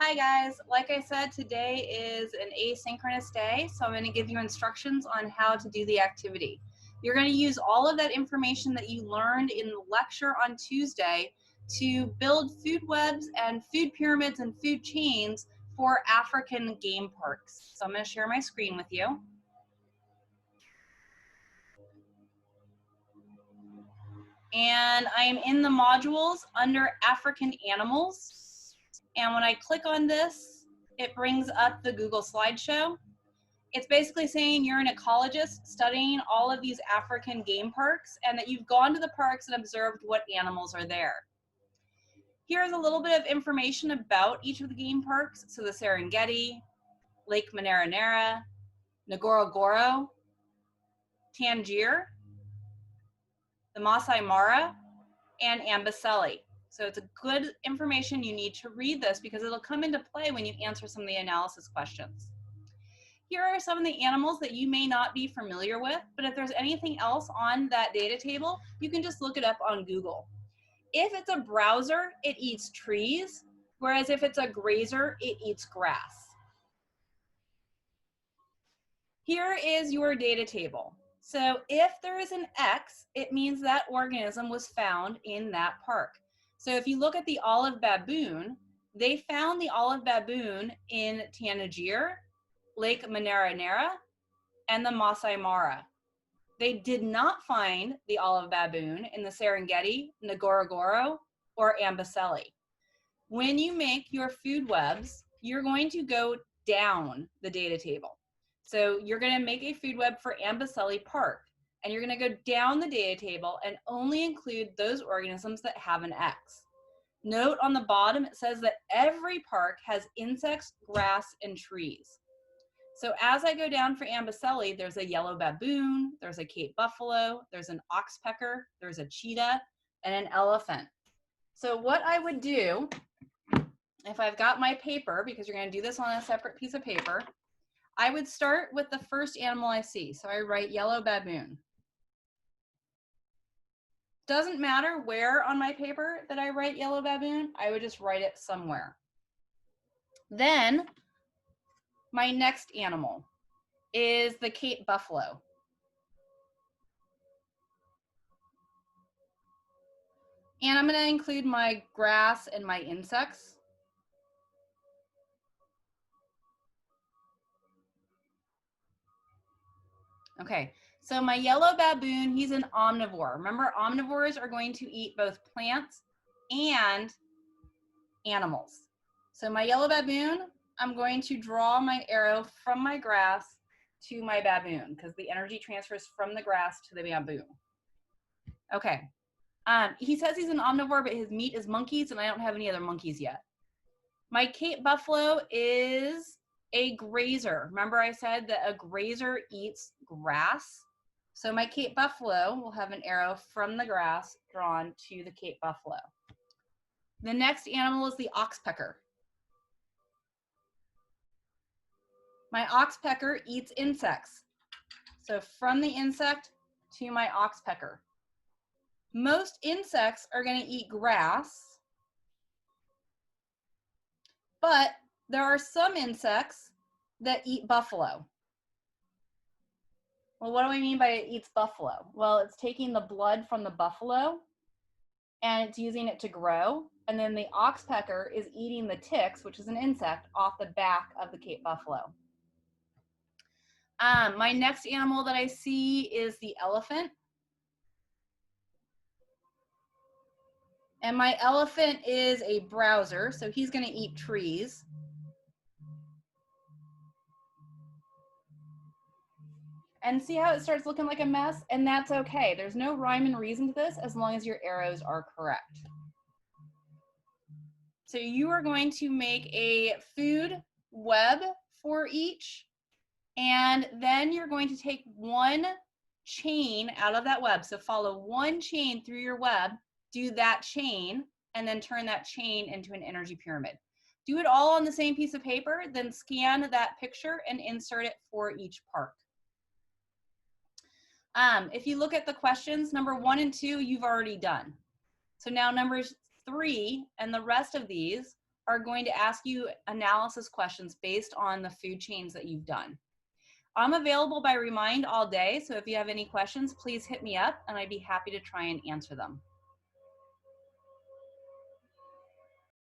Hi guys, like I said, today is an asynchronous day, so I'm going to give you instructions on how to do the activity. You're going to use all of that information that you learned in the lecture on Tuesday to build food webs and food pyramids and food chains for African game parks. So I'm going to share my screen with you. And I am in the modules under African animals. And when I click on this, it brings up the Google slideshow. It's basically saying you're an ecologist studying all of these African game parks and that you've gone to the parks and observed what animals are there. Here's a little bit of information about each of the game parks. So the Serengeti, Lake Manara-Nara, Ngorongoro, Tangier, the Masai Mara, and Amboseli. So it's a good information. You need to read this because it'll come into play when you answer some of the analysis questions. Here are some of the animals that you may not be familiar with, but if there's anything else on that data table, you can just look it up on Google. If it's a browser, it eats trees, whereas if it's a grazer, it eats grass. Here is your data table. So if there is an X, it means that organism was found in that park. So if you look at the olive baboon, they found the olive baboon in Tangier, Lake Manara-Nara, and the Masai Mara. They did not find the olive baboon in the Serengeti, Ngorongoro, or Amboseli. When you make your food webs, you're going to go down the data table. So you're going to make a food web for Amboseli Park, and you're going to go down the data table and only include those organisms that have an X. Note on the bottom, it says that every park has insects, grass, and trees. So as I go down for Amboseli, there's a yellow baboon, there's a Cape buffalo, there's an oxpecker, there's a cheetah, and an elephant. So what I would do, if I've got my paper, because you're going to do this on a separate piece of paper, I would start with the first animal I see. So I write yellow baboon. Doesn't matter where on my paper that I write yellow baboon, I would just write it somewhere. Then my next animal is the Cape buffalo. And I'm going to include my grass and my insects. Okay, so my yellow baboon, he's an omnivore. Remember, omnivores are going to eat both plants and animals. So my yellow baboon, I'm going to draw my arrow from my grass to my baboon because the energy transfers from the grass to the baboon. Okay, he says he's an omnivore, but his meat is monkeys, and I don't have any other monkeys yet. My Cape buffalo is a grazer. Remember I said that a grazer eats grass? So my Cape buffalo will have an arrow from the grass drawn to the Cape buffalo. The next animal is the oxpecker. My oxpecker eats insects. So from the insect to my oxpecker. Most insects are going to eat grass, but there are some insects that eat buffalo. Well, what do I mean by it eats buffalo? Well, it's taking the blood from the buffalo and it's using it to grow. And then the oxpecker is eating the ticks, which is an insect, off the back of the Cape buffalo. My next animal that I see is the elephant. And my elephant is a browser, so he's going to eat trees. And see how it starts looking like a mess? And that's okay. There's no rhyme and reason to this as long as your arrows are correct. So you are going to make a food web for each, and then you're going to take one chain out of that web. So follow one chain through your web, do that chain, and then turn that chain into an energy pyramid. Do it all on the same piece of paper, then scan that picture and insert it for each park. If you look at the questions, number 1 and 2, you've already done. So now numbers 3 and the rest of these are going to ask you analysis questions based on the food chains that you've done. I'm available by Remind all day, so if you have any questions, please hit me up and I'd be happy to try and answer them.